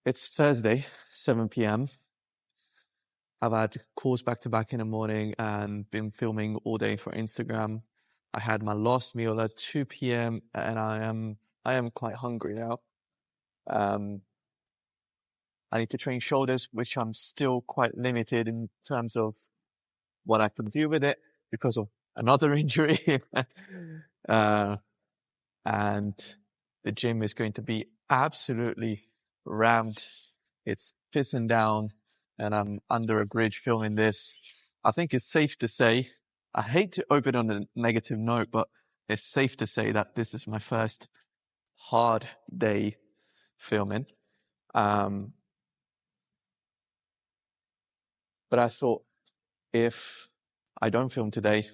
It's Thursday, 7 p.m. I've had calls back to back in the morning and been filming all day for Instagram. I had my last meal at 2 p.m. and I am quite hungry now. I need to train shoulders, which I'm still quite limited in terms of what I can do with it because of another injury. And the gym is going to be absolutely rammed. It's pissing down and I'm under a bridge filming this. I think it's safe to say, I hate to open on a negative note, but it's safe to say that this is my first hard day filming. But I thought if I don't film today,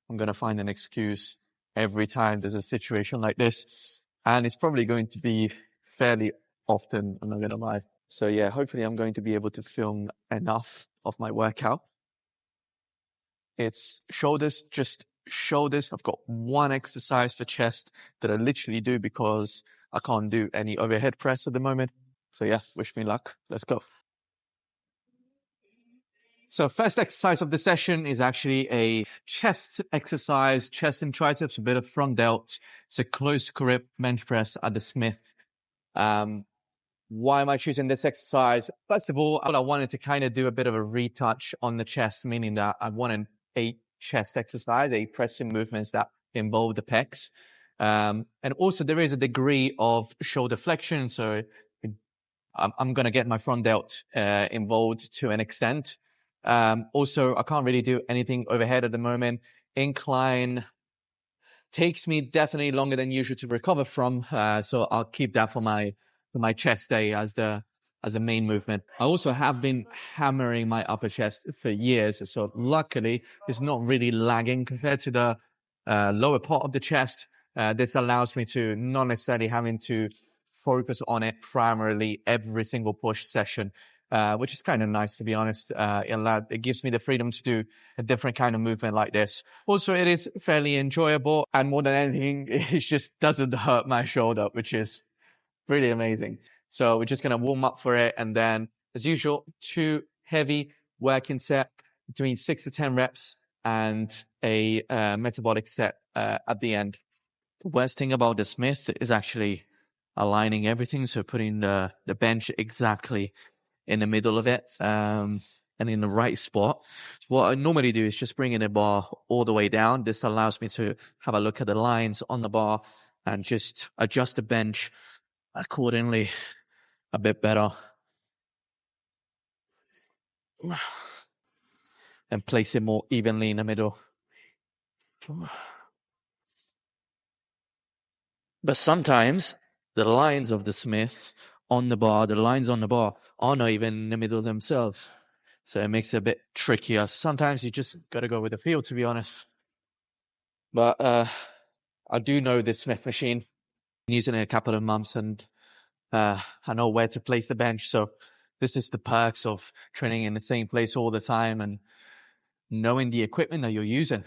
I'm going to find an excuse every time there's a situation like this. And it's probably going to be fairly often, I'm not going to lie. So yeah, hopefully I'm going to be able to film enough of my workout. It's shoulders, just shoulders. I've got one exercise for chest that I literally do because I can't do any overhead press at the moment. So yeah, wish me luck. Let's go. So first exercise of the session is actually a chest exercise, chest and triceps, a bit of front delt. It's a close grip bench press at the Smith. Why am I choosing this exercise? First of all, I wanted to kind of do a bit of a retouch on the chest, meaning that I wanted a chest exercise, a pressing movements that involve the pecs. And also there is a degree of shoulder flexion. So I'm going to get my front delt involved to an extent. Also, I can't really do anything overhead at the moment. Incline takes me definitely longer than usual to recover from. So I'll keep that for my chest day as the main movement. I also have been hammering my upper chest for years. So luckily it's not really lagging compared to the lower part of the chest. This allows me to not necessarily having to focus on it primarily every single push session, which is kind of nice, to be honest. It gives me the freedom to do a different kind of movement like this. Also, it is fairly enjoyable. And more than anything, it just doesn't hurt my shoulder, which is really amazing. So we're just going to warm up for it. And then, as usual, 2 heavy working set between 6 to 10 reps and a metabolic set at the end. The worst thing about the Smith is actually aligning everything. So putting the bench exactly in the middle of it, and in the right spot. What I normally do is just bring in the bar all the way down. This allows me to have a look at the lines on the bar and just adjust the bench accordingly a bit better. And place it more evenly in the middle. But sometimes the lines of the Smith on the bar, the lines on the bar are not even in the middle themselves. So it makes it a bit trickier. Sometimes you just got to go with the feel, to be honest. But I do know this Smith machine. I've been using it a couple of months and I know where to place the bench. So this is the perks of training in the same place all the time and knowing the equipment that you're using.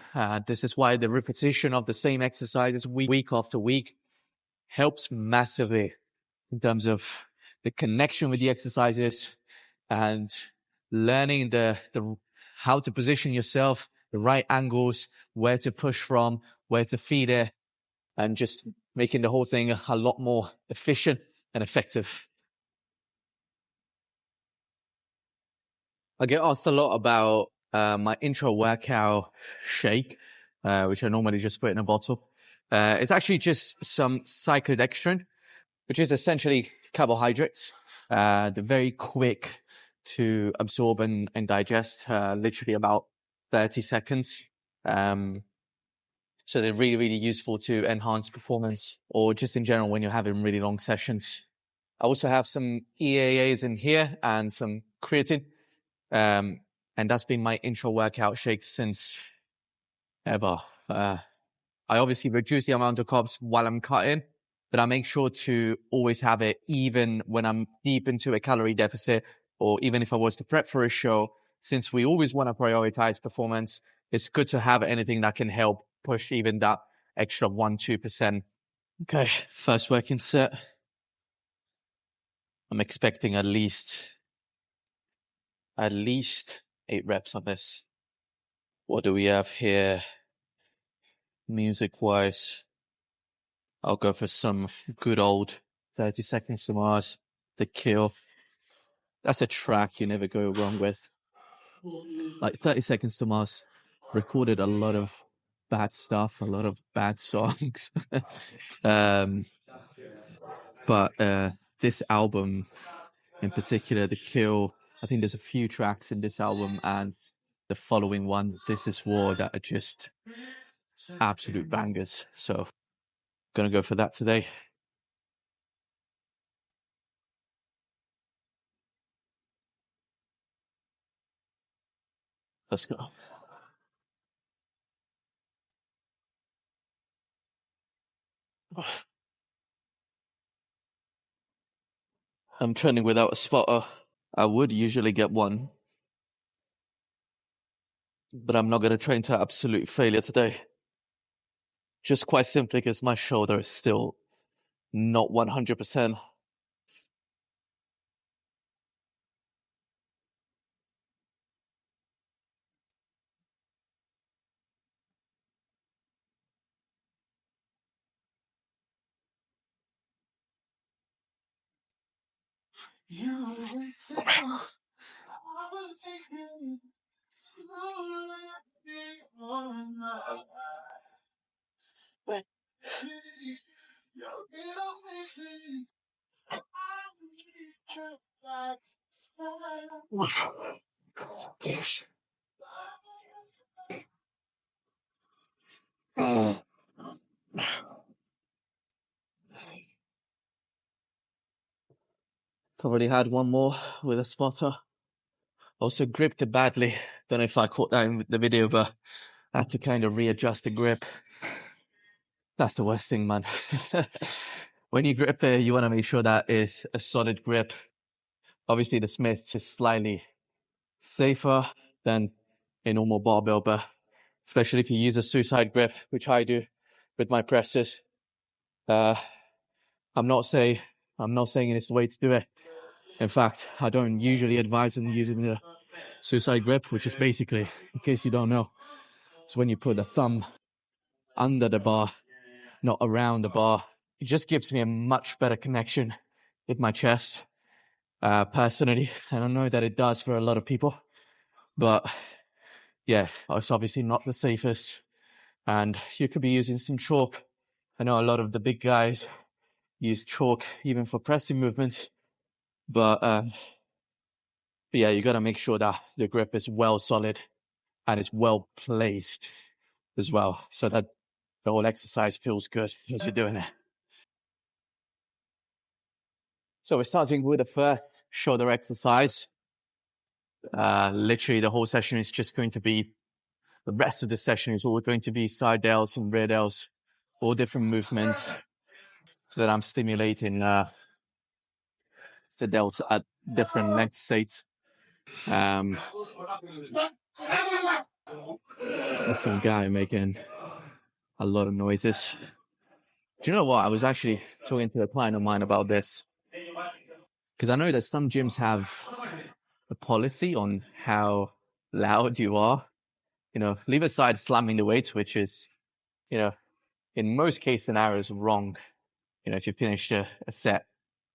This is why the repetition of the same exercises week after week helps massively in terms of the connection with the exercises and learning the how to position yourself, the right angles, where to push from, where to feed it, and just making the whole thing a lot more efficient and effective. I get asked a lot about my intro workout shake, which I normally just put in a bottle. It's actually just some cyclodextrin, which is essentially carbohydrates. They're very quick to absorb and digest, literally about 30 seconds. So they're really, really useful to enhance performance or just in general when you're having really long sessions. I also have some EAAs in here and some creatine. And that's been my intro workout shake since ever. I obviously reduce the amount of carbs while I'm cutting, but I make sure to always have it even when I'm deep into a calorie deficit, or even if I was to prep for a show. Since we always want to prioritize performance, it's good to have anything that can help push even that extra 1-2%. Okay, first working set. I'm expecting at least 8 reps on this. What do we have here? Music-wise, I'll go for some good old 30 Seconds to Mars, The Kill. That's a track you never go wrong with. Like 30 Seconds to Mars recorded a lot of bad stuff, a lot of bad songs. But this album in particular, The Kill, I think there's a few tracks in this album and the following one, This Is War, that are just absolute bangers. So gonna go for that today. Let's go. I'm training without a spotter. I would usually get one, but I'm not going to train to absolute failure today. Just quite simply because my shoulder is still not 100%. Probably had one more with a spotter. Also gripped it badly. Don't know if I caught that in the video, but I had to kind of readjust the grip. That's the worst thing, man. When you grip it, you want to make sure that it's a solid grip. Obviously, the Smith is slightly safer than a normal barbell, but especially if you use a suicide grip, which I do with my presses. I'm not saying it's the way to do it. In fact, I don't usually advise on using the suicide grip, which is basically, in case you don't know, it's when you put the thumb under the bar, not around the bar. It just gives me a much better connection with my chest. Personally, I don't know that it does for a lot of people, but yeah, it's obviously not the safest. And you could be using some chalk. I know a lot of the big guys use chalk even for pressing movements, but yeah, you got to make sure that the grip is well solid and it's well placed as well, so that the whole exercise feels good as you're doing it. So we're starting with the first shoulder exercise. Literally the whole session is just going to be, the rest of the session is all going to be side delts and rear delts, all different movements that I'm stimulating the delts at different length states. There's some guy making a lot of noises. Do you know what? I was actually talking to a client of mine about this, because I know that some gyms have a policy on how loud you are. You know, leave aside slamming the weights, which is, you know, in most case scenarios wrong. You know, if you finish a set,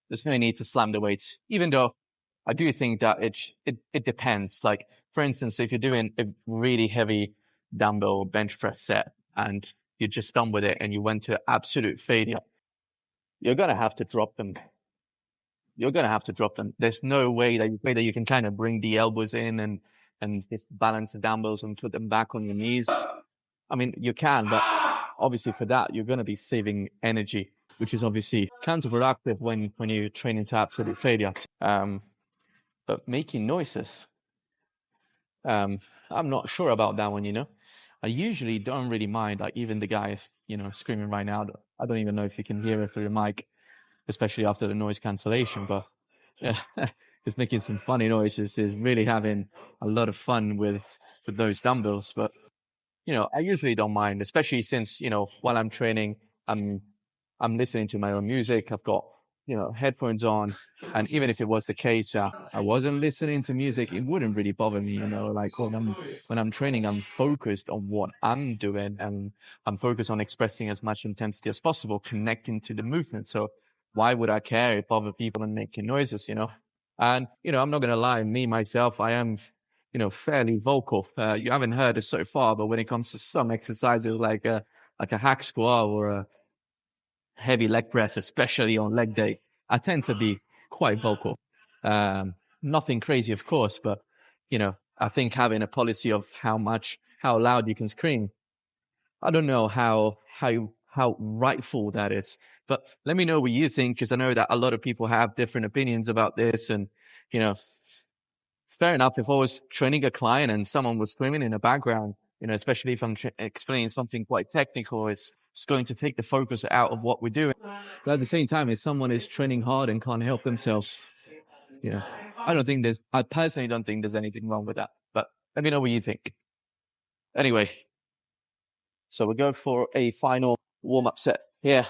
there's no need to slam the weights, even though I do think that it depends. Like, for instance, if you're doing a really heavy dumbbell bench press set and you're just done with it and you went to absolute failure, you're going to have to drop them. There's no way that you can kind of bring the elbows in and just balance the dumbbells and put them back on your knees. I mean, you can, but obviously for that, you're going to be saving energy, which is obviously counterproductive when you're training to absolute failure. But making noises, I'm not sure about that one, you know. I usually don't really mind, like even the guy, you know, screaming right now. I don't even know if you can hear it through the mic, especially after the noise cancellation, but yeah, just making some funny noises is really having a lot of fun with those dumbbells. But, you know, I usually don't mind, especially since, you know, while I'm training, I'm listening to my own music. I've got headphones on, and even if it was the case that I wasn't listening to music, it wouldn't really bother me. Like when I'm training, I'm focused on what I'm doing, and I'm focused on expressing as much intensity as possible, connecting to the movement. So why would I care if other people are making noises? And I'm not gonna lie, me myself, I am fairly vocal. You haven't heard it so far, but when it comes to some exercises like a hack squat or a heavy leg press, especially on leg day, I tend to be quite vocal. Nothing crazy, of course, but I think having a policy of how loud you can scream, I don't know how rightful that is. But let me know what you think, because I know that a lot of people have different opinions about this, and you know, fair enough. If I was training a client and someone was screaming in the background, especially if I'm explaining something quite technical, it's going to take the focus out of what we're doing. But at the same time, if someone is training hard and can't help themselves, I personally don't think there's anything wrong with that. But let me know what you think. Anyway, so we'll go for a final warm-up set here.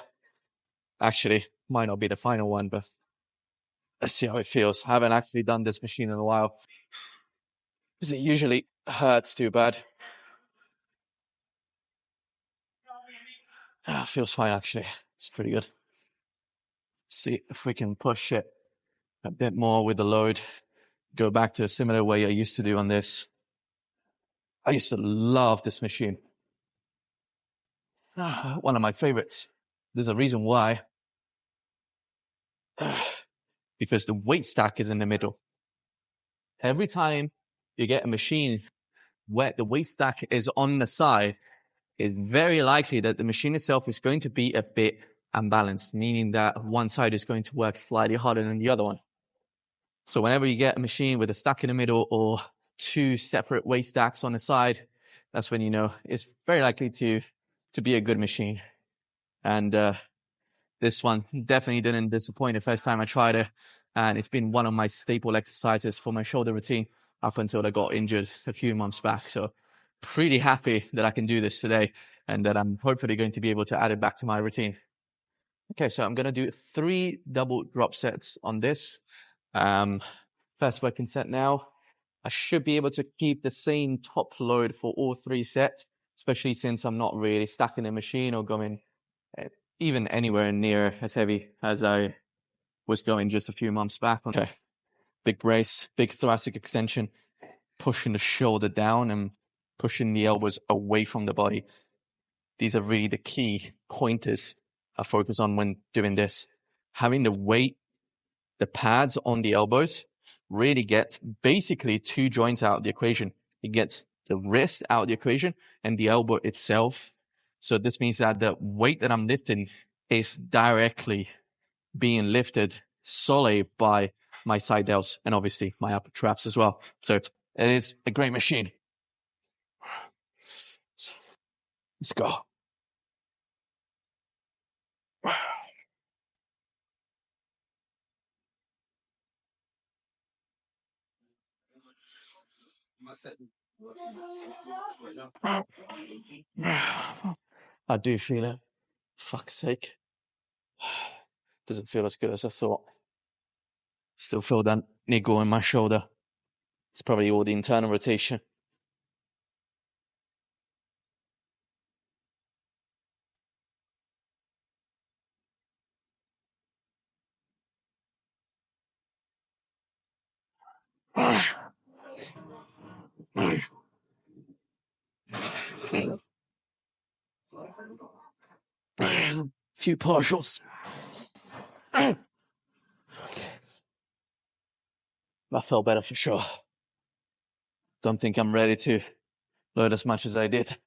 Actually, might not be the final one, but let's see how it feels. I haven't actually done this machine in a while, because it usually hurts too bad. Feels fine, actually. It's pretty good. Let's see if we can push it a bit more with the load. Go back to a similar way I used to do on this. I used to love this machine. One of my favorites. There's a reason why. Because the weight stack is in the middle. Every time you get a machine where the weight stack is on the side, it's very likely that the machine itself is going to be a bit unbalanced, meaning that one side is going to work slightly harder than the other one. So whenever you get a machine with a stack in the middle or two separate weight stacks on the side, that's when it's very likely to be a good machine. And this one definitely didn't disappoint the first time I tried it. And it's been one of my staple exercises for my shoulder routine up until I got injured a few months back. So pretty happy that I can do this today, and that I'm hopefully going to be able to add it back to my routine. Okay, so I'm going to do 3 double drop sets on this. First working set now. I should be able to keep the same top load for all 3 sets, especially since I'm not really stacking the machine or going even anywhere near as heavy as I was going just a few months back. Okay, big brace, big thoracic extension, pushing the shoulder down and pushing the elbows away from the body. These are really the key pointers I focus on when doing this. Having the weight, the pads on the elbows really gets basically 2 joints out of the equation. It gets the wrist out of the equation and the elbow itself. So this means that the weight that I'm lifting is directly being lifted solely by my side delts and obviously my upper traps as well. So it is a great machine. Let's go. I do feel it. Fuck's sake. Doesn't feel as good as I thought. Still feel that niggle in my shoulder. It's probably all the internal rotation. Few partials. I felt better for sure. Don't think I'm ready to load as much as I did.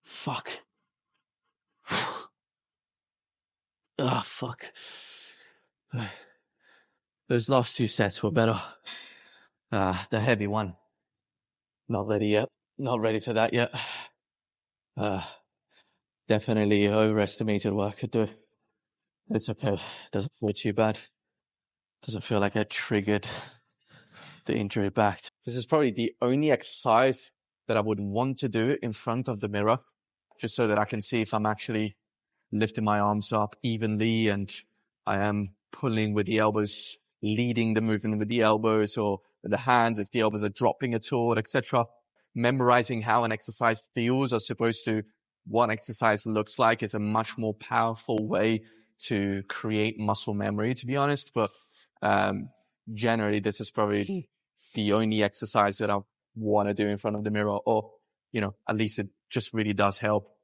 Fuck. Ah, fuck. Those last two sets were better. The heavy one. Not ready yet. Not ready for that yet. Definitely overestimated what I could do. It's okay. Doesn't feel too bad. Doesn't feel like I triggered the injury back. This is probably the only exercise that I would want to do in front of the mirror, just so that I can see if I'm actually lifting my arms up evenly and I am pulling with the elbows, leading the movement with the elbows or with the hands, if the elbows are dropping at all, etc. Memorizing how an exercise feels as opposed to what exercise looks like is a much more powerful way to create muscle memory, to be honest. But generally, this is probably the only exercise that I want to do in front of the mirror, or, at least it just really does help.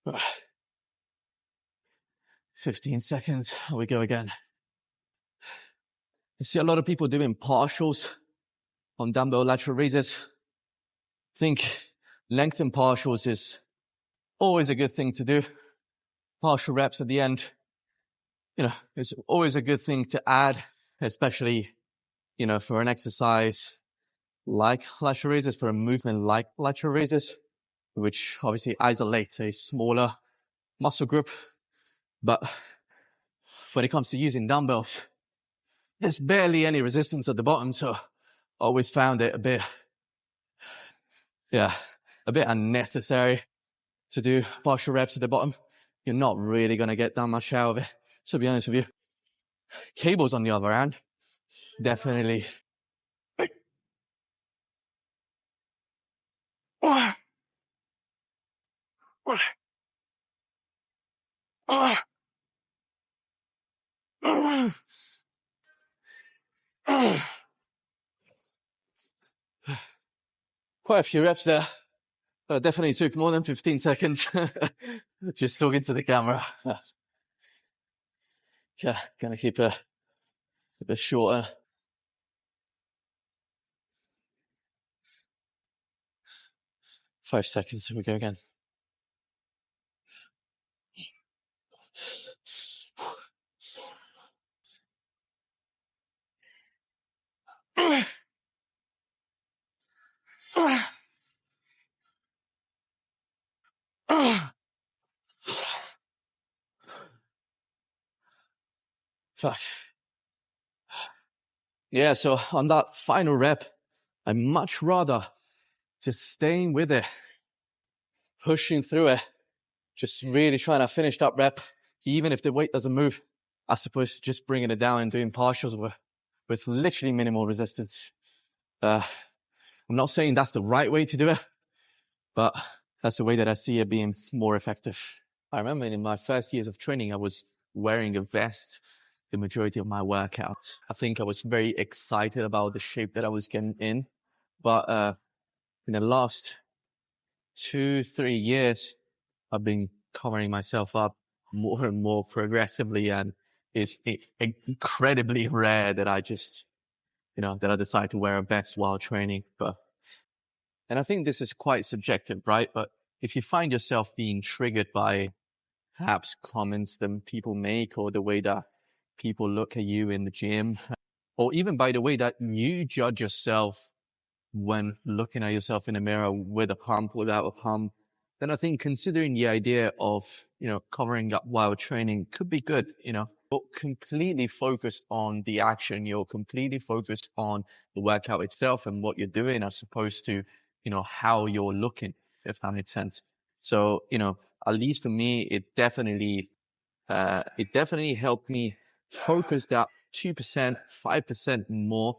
Uh, 15 seconds, we go again. You see a lot of people doing partials on dumbbell lateral raises. I think lengthen partials is always a good thing to do. Partial reps at the end, it's always a good thing to add, especially, for an exercise like lateral raises, for a movement like lateral raises, which obviously isolates a smaller muscle group. But when it comes to using dumbbells, there's barely any resistance at the bottom. So I always found it a bit unnecessary to do partial reps at the bottom. You're not really going to get that much out of it, to be honest with you. Cables, on the other hand, definitely. Quite a few reps there. Definitely took more than 15 seconds. Just talking to the camera. Yeah, gonna keep it a bit shorter. 5 seconds, here we go again. Fuck. Yeah, so on that final rep, I'd much rather just staying with it, pushing through it, just really trying to finish that rep, even if the weight doesn't move, as opposed to just bringing it down and doing partials with literally minimal resistance. I'm not saying that's the right way to do it, but that's the way that I see it being more effective. I remember in my first years of training, I was wearing a vest the majority of my workouts. I think I was very excited about the shape that I was getting in. But in the last 2-3 years, I've been covering myself up more and more progressively, and it's incredibly rare that I just, that I decide to wear a vest while training. And I think this is quite subjective, right? But if you find yourself being triggered by perhaps comments that people make, or the way that people look at you in the gym, or even by the way that you judge yourself when looking at yourself in the mirror with a pump, without a pump, then I think considering the idea of, covering up while training could be good. You're completely focused on the action. You're completely focused on the workout itself and what you're doing, as opposed to, how you're looking, if that makes sense. So, at least for me, it definitely helped me focus that 2%, 5% more,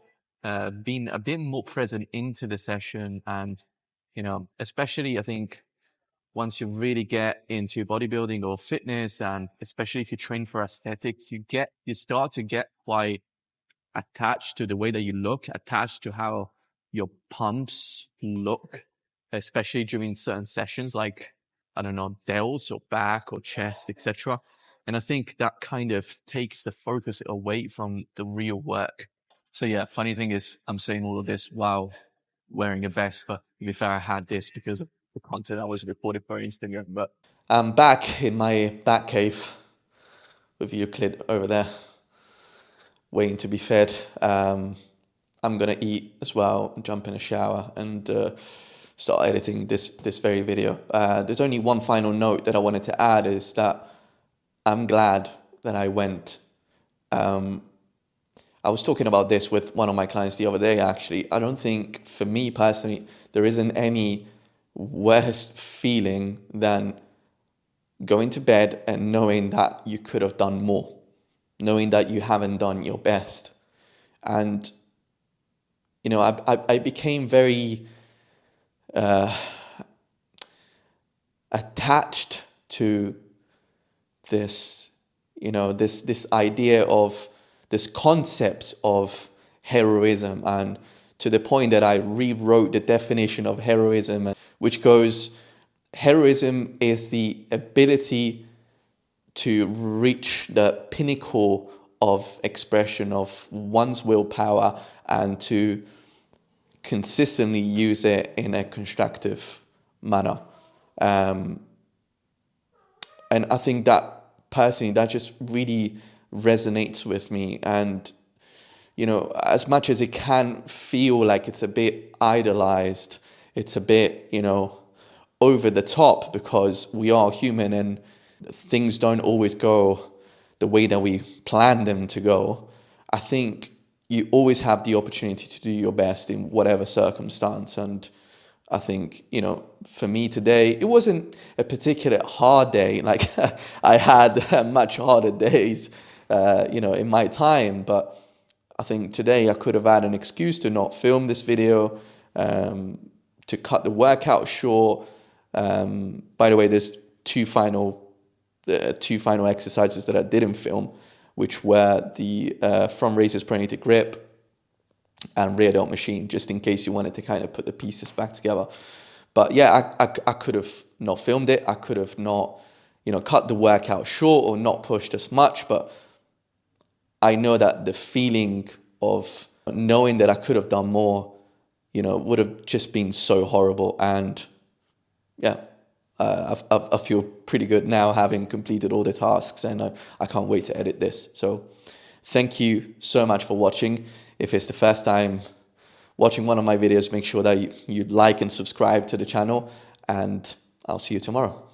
being a bit more present into the session. And, especially I think once you really get into bodybuilding or fitness, and especially if you train for aesthetics, you start to get quite attached to the way that you look, attached to how your pumps look, especially during certain sessions, like, I don't know, delts or back or chest, etc. And I think that kind of takes the focus away from the real work. So yeah, funny thing is I'm saying all of this while wearing a vest, but to be fair, I had this because of the content I was recording for Instagram. But I'm back in my back cave with Euclid over there, waiting to be fed. I'm gonna eat as well, jump in a shower, and start editing this very video. There's only one final note that I wanted to add, is that I'm glad that I went. I was talking about this with one of my clients the other day, actually. I don't think, for me personally, there isn't any worse feeling than going to bed and knowing that you could have done more, knowing that you haven't done your best. And, I became very attached to this, this idea of this concept of heroism, and to the point that I rewrote the definition of heroism, which goes, heroism is the ability to reach the pinnacle of expression of one's willpower and to consistently use it in a constructive manner. And I think that personally, that just really resonates with me. And, as much as it can feel like it's a bit idolized, it's a bit, over the top, because we are human and things don't always go the way that we plan them to go. I think you always have the opportunity to do your best in whatever circumstance. And I think, for me today, it wasn't a particular hard day. Like I had much harder days, in my time. But I think today I could have had an excuse to not film this video, to cut the workout short. By the way, there's two final exercises that I didn't film, which were the front raises pronated grip and rear delt machine, just in case you wanted to kind of put the pieces back together. But yeah, I could have not filmed it. I could have not, cut the workout short or not pushed as much. But I know that the feeling of knowing that I could have done more, would have just been so horrible. And yeah, I feel pretty good now, having completed all the tasks, and I can't wait to edit this. So thank you so much for watching. If it's the first time watching one of my videos, make sure that you like and subscribe to the channel, and I'll see you tomorrow.